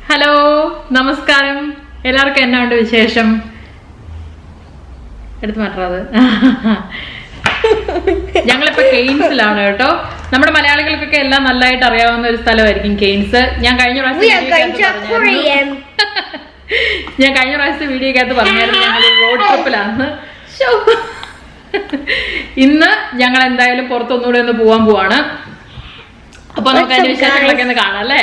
Hello, നമസ്കാരം. എല്ലാവർക്കും എന്നാണ്ട് വിശേഷം? എടുത്തു മാറ്റാത്. ഞങ്ങളിപ്പോ കെയ്ൻസിലാണ് കേട്ടോ. നമ്മുടെ മലയാളികൾക്കൊക്കെ എല്ലാം നല്ലതായിട്ട് അറിയാവുന്ന ഒരു സ്ഥലമായിരിക്കും കെയ്ൻസ്. ഞാൻ കഴിഞ്ഞ പ്രാവശ്യത്തെ വീഡിയോക്കകത്ത് പറഞ്ഞായിരുന്നു ഞങ്ങൾ റോഡ് ട്രിപ്പിലാണ്. ഇന്ന് ഞങ്ങൾ എന്തായാലും പുറത്തൊന്നുകൂടെ ഒന്ന് പോവാണ്. അപ്പൊ നമുക്ക് അതിന്റെ വിശേഷങ്ങളൊക്കെ ഒന്ന് കാണാം അല്ലേ?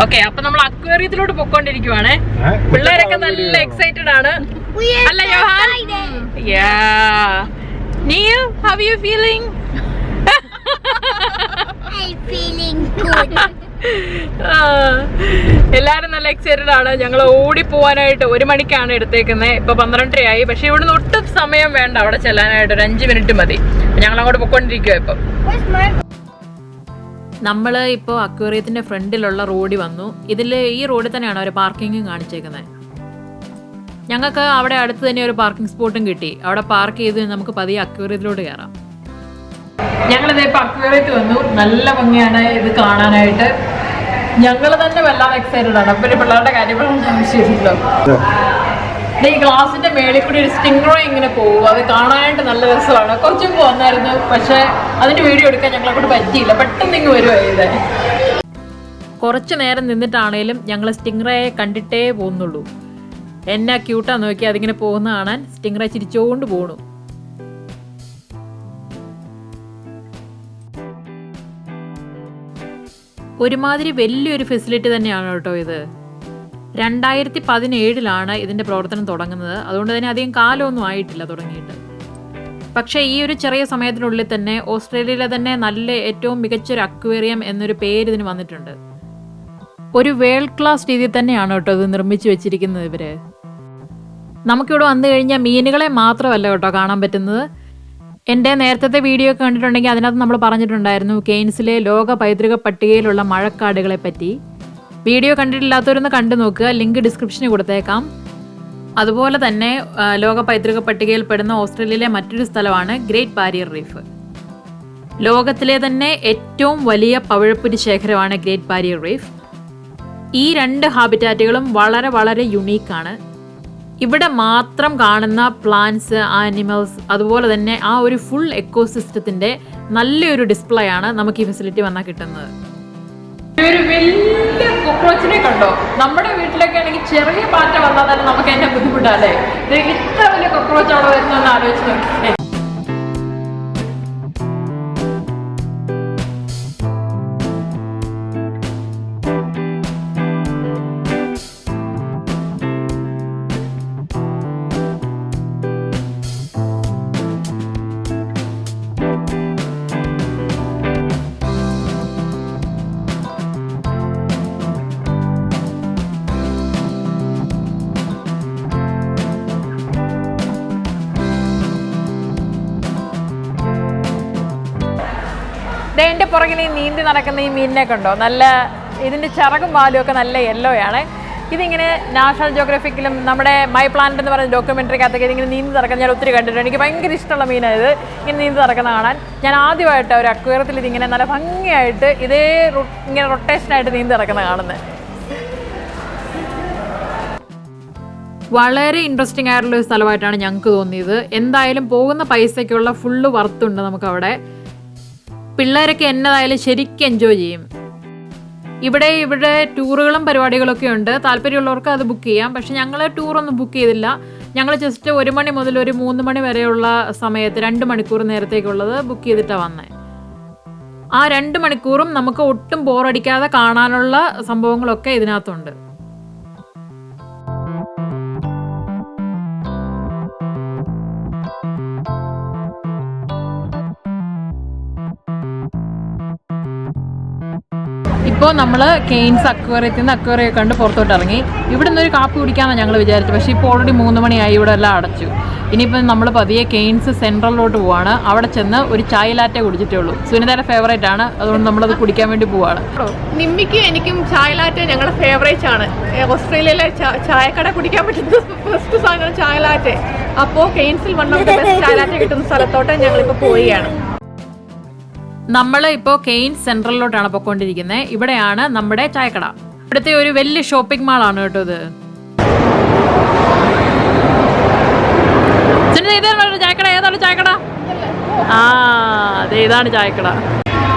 ഓക്കെ, അപ്പൊ നമ്മൾ അക്വേറിയത്തിലോട്ട് പൊക്കോണ്ടിരിക്കുവാണേ. പിള്ളേരൊക്കെ നല്ല എക്സൈറ്റഡ് ആണ് അല്ല Yohan? Neil, how are you feeling? I'm feeling good. എല്ലാരും നല്ല എക്സൈറ്റഡ് ആണ്. ഞങ്ങൾ ഓടി പോവാനായിട്ട് 1 മണിക്കാണ് എടുത്തേക്കുന്നത്. ഇപ്പൊ 12:30 പക്ഷെ ഇവിടുന്ന് ഒട്ടും സമയം വേണ്ട അവിടെ ചെല്ലാനായിട്ട്. ഒരു 5 മിനിറ്റ് മതി. ഞങ്ങൾ അങ്ങോട്ട് പൊക്കോണ്ടിരിക്കുക. ഇപ്പൊ നമ്മള് ഇപ്പൊ അക്വേറിയത്തിന്റെ ഫ്രണ്ടിലുള്ള റോഡിൽ വന്നു. ഈ റോഡിൽ തന്നെയാണ് ഒരു പാർക്കിംഗ് കാണിച്ചേക്കുന്നത്. ഞങ്ങൾക്ക് അവിടെ അടുത്ത് തന്നെ ഒരു പാർക്കിംഗ് സ്പോട്ടും കിട്ടി. അവിടെ പാർക്ക് ചെയ്ത് നമുക്ക് പതിയെ അക്വേറിയത്തിലോട്ട് കയറാം. ഞങ്ങളിത് ഇപ്പൊ അക്വേറിയത്തിൽ വന്നു. നല്ല ഭംഗിയാണ് ഇത് കാണാനായിട്ട്. ഞങ്ങൾ തന്നെ വല്ലാതെ എക്സൈറ്റഡ് ആണ്. അപ്പൊ പിള്ളേരുടെ കാര്യങ്ങളൊന്നും ആവശ്യമില്ലല്ലോ. ഈ ഗ്ലാസിന്റെ മേളിൽ കൂടി ഒരു സ്റ്റിംഗ്രോ ഇങ്ങനെ പോകും. അത് കാണാനായിട്ട് നല്ല രസമാണ്. കുറച്ച് മുമ്പ് വന്നായിരുന്നു, പക്ഷെ അതിന്റെ വീഡിയോ എടുക്കാൻ ഞങ്ങളെ കൊണ്ട് പറ്റിയില്ല. പെട്ടെന്ന് ഇങ്ങ് വരുവായത്. കുറച്ചു നേരം നിന്നിട്ടാണേലും ഞങ്ങൾ സ്റ്റിംഗ്രയെ കണ്ടിട്ടേ പോകുന്നുള്ളൂ. എന്നാ ക്യൂട്ടാ നോക്കി അതിങ്ങനെ പോകുന്ന കാണാൻ. സ്റ്റിംഗ്രേ ചിരിച്ചോണ്ട് പോണു. ഒരുമാതിരി വലിയൊരു ഫെസിലിറ്റി തന്നെയാണ് കേട്ടോ ഇത്. 2017 ഇതിൻ്റെ പ്രവർത്തനം തുടങ്ങുന്നത്. അതുകൊണ്ട് തന്നെ അധികം കാലമൊന്നും ആയിട്ടില്ല തുടങ്ങിയിട്ട്. പക്ഷേ ഈ ഒരു ചെറിയ സമയത്തിനുള്ളിൽ തന്നെ ഓസ്ട്രേലിയയിലെ തന്നെ നല്ല ഏറ്റവും മികച്ചൊരു അക്വേറിയം എന്നൊരു പേര് ഇതിന് വന്നിട്ടുണ്ട്. ഒരു വേൾഡ് ക്ലാസ് രീതിയിൽ തന്നെയാണ് കേട്ടോ ഇത് നിർമ്മിച്ചു വെച്ചിരിക്കുന്നത് ഇവര്. നമുക്കിവിടെ വന്നു കഴിഞ്ഞാൽ മീനുകളെ മാത്രമല്ല കേട്ടോ കാണാൻ പറ്റുന്നത്. എൻ്റെ നേരത്തെ വീഡിയോ ഒക്കെ കണ്ടിട്ടുണ്ടെങ്കിൽ അതിനകത്ത് നമ്മൾ പറഞ്ഞിട്ടുണ്ടായിരുന്നു കെയ്ൻസിലെ ലോക പൈതൃക പട്ടികയിലുള്ള മഴക്കാടുകളെ പറ്റി. വീഡിയോ കണ്ടിട്ടില്ലാത്തവരൊന്ന് കണ്ടു നോക്കുക. ലിങ്ക് ഡിസ്ക്രിപ്ഷനിൽ കൊടുത്തേക്കാം. അതുപോലെ തന്നെ ലോക പൈതൃക പട്ടികയിൽ പെടുന്ന ഓസ്ട്രേലിയയിലെ മറ്റൊരു സ്ഥലമാണ് ഗ്രേറ്റ് ബാരിയർ റീഫ്. ലോകത്തിലെ തന്നെ ഏറ്റവും വലിയ പവിഴപ്പുറ്റ് ശേഖരമാണ് ഗ്രേറ്റ് ബാരിയർ റീഫ്. ഈ 2 ഹാബിറ്റാറ്റുകളും വളരെ വളരെ യുണീക്കാണ്. ഇവിടെ മാത്രം കാണുന്ന പ്ലാന്റ്സ്, ആനിമൽസ്, അതുപോലെ തന്നെ ആ ഒരു ഫുൾ എക്കോസിസ്റ്റത്തിന്റെ നല്ലൊരു ഡിസ്പ്ലേ ആണ് നമുക്ക് ഈ ഫെസിലിറ്റി വന്നാൽ കിട്ടുന്നത്. ഒരു വലിയ കോക്രോച്ചിനെ കണ്ടോ? നമ്മുടെ വീട്ടിലൊക്കെ ആണെങ്കിൽ ചെറിയ പാറ്റ വന്നാൽ തന്നെ നമുക്ക് എന്നെ ബുദ്ധിമുട്ടല്ലേ. ഇത്ര വലിയ കോക്രോച്ച് അവിടെ വരുന്നതെന്ന് ആലോചിച്ച് നോക്കി. എൻ്റെ പുറകിൽ ഈ നീന്തി നടക്കുന്ന ഈ മീനിനെ കണ്ടോ? നല്ല ഇതിൻ്റെ ചിറകും പാലും ഒക്കെ നല്ല യെല്ലോ ആണ്. ഇതിങ്ങനെ നാഷണൽ ജിയോഗ്രഫിക്കിലും നമ്മുടെ മൈ പ്ലാനറ്റ് എന്ന് പറയുന്ന ഡോക്യുമെൻ്ററിക്കകത്തൊക്കെ ഇതിങ്ങനെ നീന്തി നടക്കുന്നത് ഞാൻ ഒത്തിരി കണ്ടിട്ടുണ്ട്. എനിക്ക് ഭയങ്കര ഇഷ്ടമുള്ള മീനാണ് ഇത്. ഇങ്ങനെ നീന്തി നടക്കുന്ന കാണാൻ. ഞാൻ ആദ്യമായിട്ട് ഒരു അക്വേറിയത്തിൽ ഇതിങ്ങനെ നല്ല ഭംഗിയായിട്ട് ഇങ്ങനെ റൊട്ടേഷനായിട്ട് നീന്തി നടക്കുന്ന കാണുന്നത്. വളരെ ഇൻട്രസ്റ്റിംഗ് ആയിട്ടുള്ള ഒരു സ്ഥലമായിട്ടാണ് ഞങ്ങൾക്ക് തോന്നിയത്. എന്തായാലും പോകുന്ന പൈസയ്ക്കുള്ള ഫുള്ള് വർത്തുണ്ട് നമുക്കവിടെ. പിള്ളേരൊക്കെ എന്നതായാലും ശരിക്കും എൻജോയ് ചെയ്യും. ഇവിടെ ടൂറുകളും പരിപാടികളൊക്കെ ഉണ്ട്. താല്പര്യമുള്ളവർക്ക് അത് ബുക്ക് ചെയ്യാം. പക്ഷെ ഞങ്ങൾ ടൂറൊന്നും ബുക്ക് ചെയ്തില്ല. ഞങ്ങൾ ജസ്റ്റ് 1 മണി മുതൽ ഒരു 3 മണി വരെയുള്ള സമയത്ത് 2 മണിക്കൂർ നേരത്തേക്കുള്ളത് ബുക്ക് ചെയ്തിട്ടാണ് വന്നത്. ആ 2 മണിക്കൂറും നമുക്ക് ഒട്ടും ബോറടിക്കാതെ കാണാനുള്ള സംഭവങ്ങളൊക്കെ ഇതിനകത്തുണ്ട്. ഇപ്പോൾ നമ്മൾ കെയ്ൻസ് അക്വേറിയത്തിൽ നിന്ന് അക്വേറിയം കണ്ട് പുറത്തോട്ട് ഇറങ്ങി. ഇവിടെ നിന്നൊരു കാപ്പി കുടിക്കാമെന്നാണ് ഞങ്ങൾ വിചാരിച്ചത്. പക്ഷേ ഇപ്പോൾ ഓൾറെഡി 3 മണിയായി. ഇവിടെ എല്ലാം അടച്ചു. ഇനിയിപ്പം നമ്മൾ പതിയെ കെയ്ൻസ് സെൻട്രലിലോട്ട് പോവാണ്. അവിടെ ചെന്ന് ഒരു ചായ ലാറ്റെ കുടിച്ചിട്ടേ ഉള്ളൂ. സുനിതയുടെ ഫേവറേറ്റ് ആണ്. അതുകൊണ്ട് നമ്മളത് കുടിക്കാൻ വേണ്ടി പോവാണ്. നിമ്മിക്കും എനിക്കും ചായ ലാറ്റെ ഞങ്ങളുടെ ഫേവറേറ്റ് ആണ്. ഓസ്ട്രേലിയയിലെ ചായക്കട കുടിക്കാൻ പറ്റുന്ന ഫസ്റ്റ് സാധനമാണ് ചായ ലാറ്റെ. അപ്പോൾ കെയ്ൻസിൽ വൺ ഓഫ് ദ ബെസ്റ്റ് ചായ ലാറ്റെ കിട്ടുന്ന സ്ഥലത്തോട്ട് ഞങ്ങളിപ്പോൾ പോവുകയാണ്. നമ്മൾ ഇപ്പോൾ കെയ്ൻസ് സെൻട്രലിലോട്ടാണ് പൊയ്ക്കൊണ്ടിരിക്കുന്നത്. ഇവിടെയാണ് നമ്മുടെ ചായക്കട. ഇവിടുത്തെ ഒരു വലിയ ഷോപ്പിംഗ് മാളാണ് കേട്ടോ ഇത്. ചായക്കട ഏതാണ് ചായക്കട? അതെ, ഇതാണ് ചായക്കട.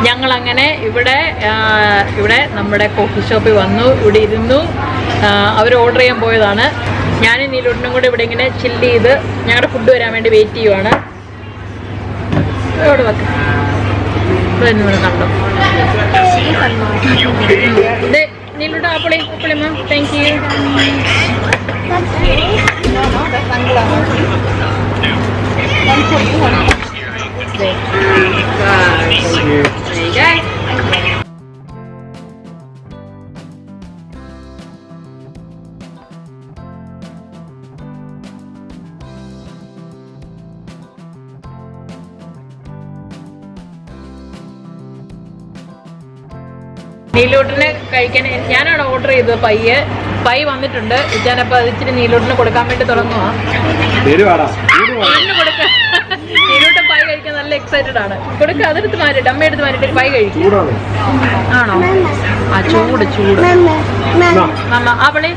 ഞങ്ങൾ അങ്ങനെ ഇവിടെ നമ്മുടെ കോഫി ഷോപ്പിൽ വന്നു, ഇവിടെ ഇരുന്നു. അവർ ഓർഡർ ചെയ്യാൻ പോയതാണ്. ഞാനും നീലൂട്ടിനും കൂടെ ഇവിടെ ഇങ്ങനെ ചില്ല് ചെയ്ത് ഞങ്ങളുടെ ഫുഡ് വരാൻ വേണ്ടി വെയിറ്റ് ചെയ്യുവാണ്. ഇവിടെ വെക്കാം, കണ്ടോ നീലൂട്ട അപ്പളിയമ്മ. Thank you. നീലൂട്ടിന് കഴിക്കാൻ ഞാനാണ് ഓർഡർ ചെയ്തത്. പൈ വന്നിട്ടുണ്ട്. ഞാനപ്പോൾ അത് ഇച്ചിരി നീലൂട്ടിന് കൊടുക്കാൻ വേണ്ടി തുടങ്ങുക. നീലൂട്ടൻ പൈ കഴിക്കാൻ നല്ല എക്സൈറ്റഡ് ആണ്. കൊടുക്കുക, അതെടുത്ത് മാറിയിട്ട് അമ്മ എടുത്ത് മാറിയിട്ട് പൈ കഴിക്കും. ആണോ? ചൂട് മമ്മ അവളെ.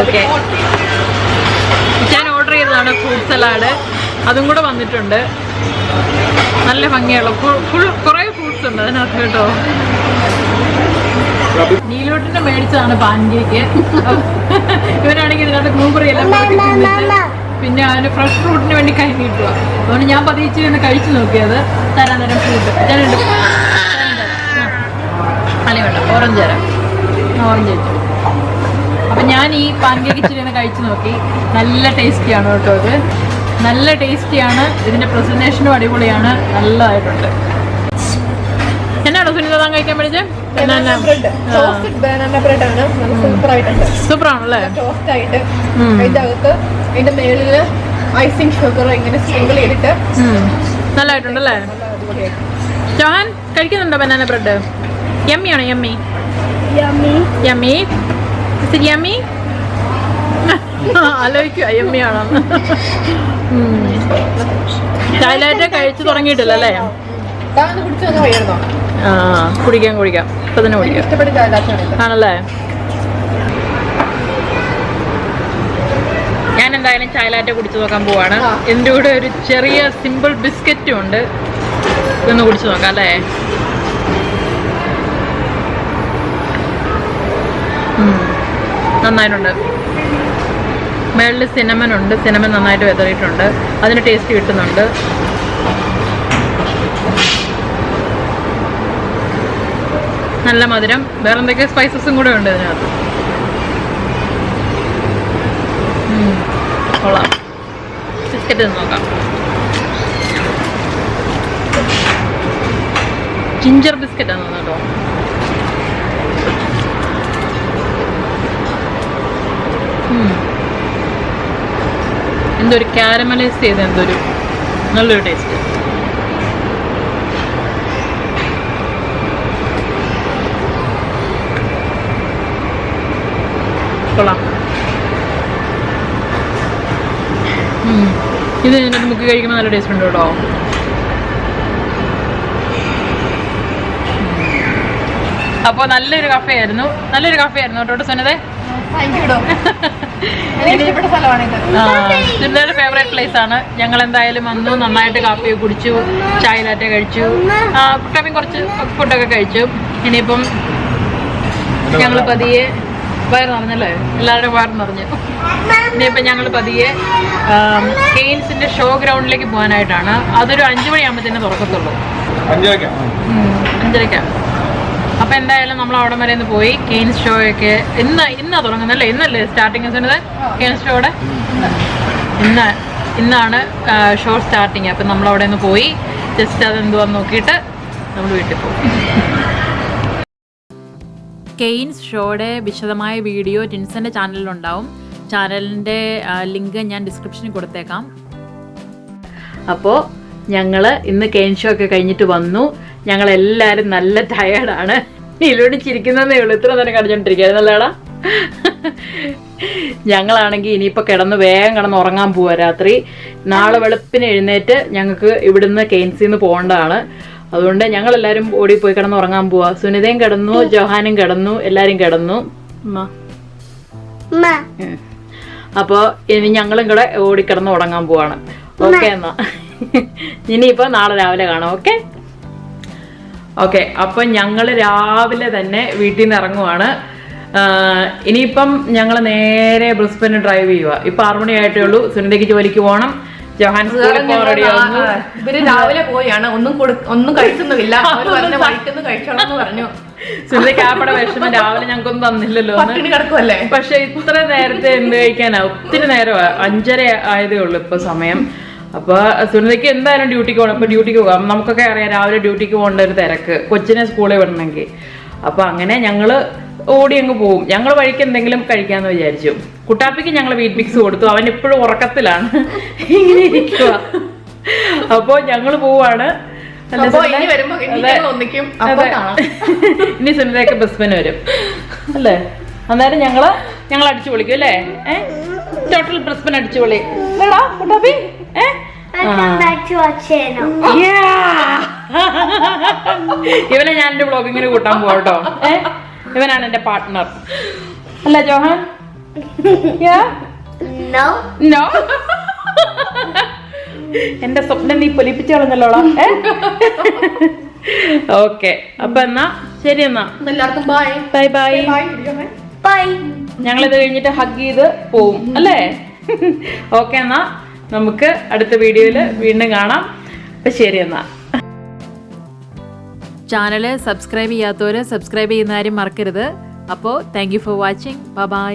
ഓക്കെ, ഞാൻ ഓർഡർ ചെയ്തതാണ് ഫ്രൂട്ട് സലാഡ്. അതും കൂടെ വന്നിട്ടുണ്ട്. നല്ല ഭംഗിയുള്ള കുറേ ഫ്രൂട്ട്സ് ഉണ്ട് അതിനകത്ത് കേട്ടോ. നീലോട്ടിന് മേടിച്ചതാണ് പാൻ കേക്ക്. ഇവനാണെങ്കിൽ ഇതിനകത്ത് ബ്ലൂബെറി എല്ലാം പിന്നെ അവന് ഫ്രഷ് ഫ്രൂട്ടിന് വേണ്ടി കൈ കിട്ടുക. അതുകൊണ്ട് ഞാൻ പതിച്ച് ഒന്ന് കഴിച്ചു നോക്കിയത്. തരാൻ ഫ്രൂട്ട് ഞാനുണ്ട്. അല്ലേ വേണ്ട, ഓറഞ്ച് തരാം. ഓറഞ്ച് വെച്ചു. അപ്പം ഞാൻ ഈ പാൻ കേക്ക് ഇച്ചിരി ഒന്ന് കഴിച്ചു നോക്കി. നല്ല ടേസ്റ്റിയാണ് കേട്ടോ ഇത്. നല്ല ടേസ്റ്റിയാണ്. ഇതിന്റെ പ്രസന്റേഷനും അടിപൊളിയാണ്. നല്ലതായിട്ടുണ്ട്. എന്നാണോ സുനിത താൻ കഴിക്കാൻ പഠിച്ചത്? സൂപ്പറാണല്ലേ? നല്ലതായിട്ടുണ്ടല്ലേ? ജോഹാൻ കഴിക്കുന്നുണ്ടോ ബനാന ബ്രെഡ്? യമ്മിയാണോ? യമ്മി യമ്മി ആലോചിക്കുക യമ്മിയാണോ? ചായലായിട്ട് കഴിച്ചു തുടങ്ങിയിട്ടില്ല അല്ലേ? കുടിക്കാം ഇപ്പൊ തന്നെ കുടിക്കാം. ആണല്ലേ? ഞാൻ എന്തായാലും ചായലാറ്റ കുടിച്ചു നോക്കാൻ പോവാണ്. എൻ്റെ കൂടെ ഒരു ചെറിയ സിമ്പിൾ ബിസ്ക്കറ്റും ഉണ്ട്. ഇതൊന്ന് കുടിച്ചു നോക്കാം അല്ലേ? നന്നായിട്ടുണ്ട്. മേളിൽ സിനമൻ ഉണ്ട്. സിനമൻ നന്നായിട്ട് വെതറിയിട്ടുണ്ട്. അതിന് ടേസ്റ്റ് കിട്ടുന്നുണ്ട്. നല്ല മധുരം. വേറെ എന്തൊക്കെ സ്പൈസസും കൂടെ ഉണ്ട് ഇതിനകത്ത്. കൊള്ളാം. ബിസ്ക്കറ്റ് നോക്കാം. ജിഞ്ചർ ബിസ്ക്കറ്റാണ് കേട്ടോ. എന്തൊരു കാരമലൈസ് ചെയ്ത് എന്തൊരു നല്ലൊരു ടേസ്റ്റ്. കൊള്ളാം. ഇത് ഇതിനകത്ത് മുക്കി കഴിക്കുമ്പോൾ നല്ല ടേസ്റ്റ് ഉണ്ട് കേട്ടോ. അപ്പോൾ നല്ലൊരു കഫേ ആയിരുന്നു കേട്ടോ സുനിതേ. സുനിതയുടെ ഫേവറേറ്റ് പ്ലേസ് ആണ്. ഞങ്ങൾ എന്തായാലും വന്നു, നന്നായിട്ട് കാപ്പി കുടിച്ചു, ചായ ലാറ്റ കഴിച്ചു, കുട്ടാപ്പിയും കുറച്ച് ഫുഡൊക്കെ കഴിച്ചു. ഇനിയിപ്പം ഞങ്ങൾ പതിയെ വയറ് നിറഞ്ഞല്ലേ, എല്ലാവരുടെയും വയറ് നിറഞ്ഞു. ഇനിയിപ്പം ഞങ്ങൾ പതിയെ കെയ്ൻസിന്റെ ഷോ ഗ്രൗണ്ടിലേക്ക് പോകാനായിട്ടാണ്. അതൊരു 5 മണിയാകുമ്പോൾ തുറക്കത്തുള്ളൂ. 5:30. അപ്പം എന്തായാലും നമ്മൾ അവിടെ വരെ ഒന്ന് പോയി കെയ്ൻസ് ഷോ ഒക്കെ ഇന്നാ തുടങ്ങുന്നല്ലേ? ഇന്നല്ലേ സ്റ്റാർട്ടിങ് ചെയ്യുന്നത് കെയ്ൻസ് ഷോയുടെ? ഇന്നാണ് ഷോ സ്റ്റാർട്ടിങ്. അപ്പം നമ്മൾ അവിടെ ഒന്ന് പോയി ജസ്റ്റ് അതെന്തുവാന്ന് നോക്കിയിട്ട് നമ്മൾ വീട്ടിൽ പോകും. കെയ്ൻസ് ഷോയുടെ വിശദമായ വീഡിയോ ടിൻസന്റെ ചാനലിലുണ്ടാവും. ചാനലിൻ്റെ ലിങ്ക് ഞാൻ ഡിസ്ക്രിപ്ഷനിൽ കൊടുത്തേക്കാം. അപ്പോൾ ഞങ്ങൾ ഇന്ന് കെയ്ൻസ് ഷോ ഒക്കെ കഴിഞ്ഞിട്ട് വന്നു. ഞങ്ങളെല്ലാവരും നല്ല ടയേർഡാണ്. ഇതിലൂടെ ചിരിക്കുന്നതേ ഉള്ളൂ. ഇത്ര നേരം കാണിച്ചോണ്ടിരിക്കുകയായിരുന്നു അല്ലേടാ? ഞങ്ങളാണെങ്കിൽ ഇനിയിപ്പോൾ വേഗം കിടന്ന് ഉറങ്ങാൻ പോവാ രാത്രി. നാളെ വെളുപ്പിന് എഴുന്നേറ്റ് ഞങ്ങൾക്ക് ഇവിടുന്ന് കെയ്ൻസിൽ നിന്ന് പോകേണ്ടതാണ്. അതുകൊണ്ട് ഞങ്ങളെല്ലാവരും ഓടിപ്പോയി കിടന്ന് ഉറങ്ങാൻ പോവാ. സുനിതയും കിടന്നു, ജോഹാനും കിടന്നു, എല്ലാവരും കിടന്നു. അപ്പോൾ ഇനി ഞങ്ങളും കൂടെ ഓടിക്കിടന്ന് ഉറങ്ങാൻ പോവാണ്. ഓക്കെ എന്നാ ഇനിയിപ്പോൾ നാളെ രാവിലെ കാണാം. Okay okay. അപ്പം ഞങ്ങൾ രാവിലെ തന്നെ വീട്ടിൽ നിന്ന് ഇറങ്ങുവാണ്. ഇനിയിപ്പം ഞങ്ങൾ നേരെ ബ്രിസ്ബന് ഡ്രൈവ് ചെയ്യുക. ഇപ്പൊ 6 മണിയായിട്ടേ ഉള്ളൂ. സുനിതയ്ക്ക് ജോലിക്ക് പോകണം. ഇവര് രാവിലെ പോയാണ്. ഒന്നും കഴിച്ചൊന്നുമില്ല. കഴിച്ചോളാന്ന് പറഞ്ഞു. സുനിതയ്ക്ക് ആപ്പടെ വിഷമം രാവിലെ ഞങ്ങൾക്കൊന്നും തന്നില്ലല്ലോ, കിടക്കുമല്ലേ. പക്ഷെ ഇത്ര നേരത്തെ എന്ത് കഴിക്കാനാ? ഒത്തിരി നേരമാണ്. 5:30 ആയതേ ഉള്ളൂ ഇപ്പൊ സമയം. അപ്പൊ സുനിതയ്ക്ക് എന്തായാലും ഡ്യൂട്ടിക്ക് പോകണം. ഇപ്പൊ ഡ്യൂട്ടിക്ക് പോകാം. നമുക്കൊക്കെ അറിയാം രാവിലെ ഡ്യൂട്ടിക്ക് പോകേണ്ട ഒരു തിരക്ക്, കൊച്ചിനെ സ്കൂളിൽ വിടണമെങ്കിൽ. അപ്പൊ അങ്ങനെ ഞങ്ങള് ഓടി അങ്ങ് പോവും. ഞങ്ങൾ വഴിക്ക് എന്തെങ്കിലും കഴിക്കാന്ന് വിചാരിച്ചു. കുട്ടാപ്പിക്ക് ഞങ്ങൾ വീറ്റ് മിക്സ് കൊടുത്തു. അവൻ ഇപ്പോഴും ഉറക്കത്തിലാണ്, ഇങ്ങനെ ഇരിക്കുക. അപ്പൊ ഞങ്ങള് പോവാണ്. ഇനി സുനിതയ്ക്ക് ബസ്ബന് വരും അല്ലേ? അന്നേരം ഞങ്ങൾ അടിച്ചു പൊളിക്കും അല്ലേ? ടോട്ടൽ ബ്രിസ്ബൻ അടിച്ചു പൊളി കുട്ടാപ്പി. ഇവനെ ഞാൻ എന്റെ വ്ളോഗിങ്ങിന് കൂട്ടാൻ പോകട്ടോ. ഇവനാണ് എന്റെ പാർട്ട്ണർ അല്ല ജോഹാൻ? നോ. എന്റെ സ്വപ്നം നീ പൊലിപ്പിച്ചു കളഞ്ഞല്ലോളാ. ഓക്കെ. അപ്പൊ എന്നാ ശരി. എന്നാ എല്ലാവർക്കും ബൈ ബൈ ബൈ. ഞങ്ങളിത് കഴിഞ്ഞിട്ട് ഹഗ് ചെയ്ത് പോവും അല്ലേ? ഓക്കെ. എന്നാ നമുക്ക് അടുത്ത വീഡിയോയിൽ വീണ്ടും കാണാം. അപ്പൊ ശരി. എന്നാ ചാനൽ സബ്സ്ക്രൈബ് ചെയ്യാത്തവര് സബ്സ്ക്രൈബ് ചെയ്യുന്ന കാര്യം മറക്കരുത്. അപ്പോൾ thank you for watching. By.